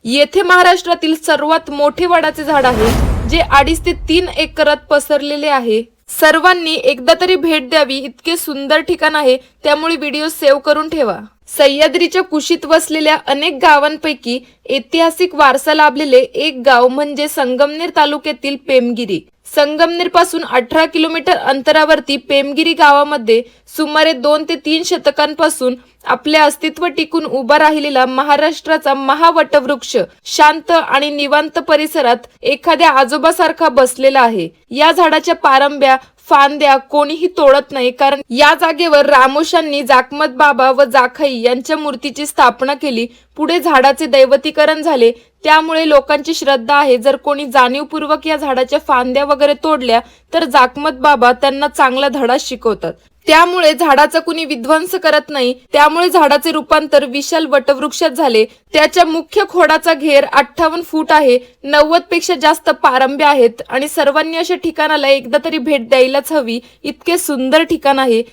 येथे महाराष्ट्रातील सर्वात मोठे वडाचे झाड आहे, जे 2.5 ते 3 एकरात पसरलेले आहे। सर्वांनी एकदा तरी भेट द्यावी, इतके सुंदर ठिकाण आहे, त्यामुळे व्हिडिओ सेव्ह करून ठेवा। सह्याद्रीच्या कुशीत वसलेल्या अनेक गावांपैकी ऐतिहासिक वारसा लाभलेले एक गाव म्हणजे संगमनेर तालुक्यातील पेमगिरी। संगमनेर पासून 18 किलोमीटर अंतरावरती पेमगिरी गावामध्ये सुमारे 2 ते 3 शतकांपासून आपले अस्तित्व टिकून उभा राहिलेला महाराष्ट्राचा महावटवृक्ष शांत आणि निवांत परिसरात एखाद्या आजोबासारखा बसलेला आहे। या झाडाच्या पारंब्या फांद्या कोणीही तोडत नाही, कारण या जागेवर रामोशांनी जाकमत बाबा व जाखई यांच्या मूर्तीची स्थापना केली। पुढे झाडाचे दैवतीकरण झाले, त्यामुळे लोकांची श्रद्धा आहे, जर कोणी जाणीवपूर्वक या झाडाच्या फांद्या वगैरे तोडल्या तर जाकमत बाबा त्यांना चांगला धडा शिकवतात। त्यामुळे झाडाचा कुणी विध्वंस करत नाही, त्यामुळे झाडाचे रूपांतर विशाल वटवृक्षात झाले। त्याच्या मुख्य खोडाचा घेर 58 फूट आहे, 90 पेक्षा जास्त पारंब्या आहेत आणि सर्वांनी अशा ठिकाणाला एकदा तरी भेट द्यायलाच हवी, इतके सुंदर ठिकाण आहे।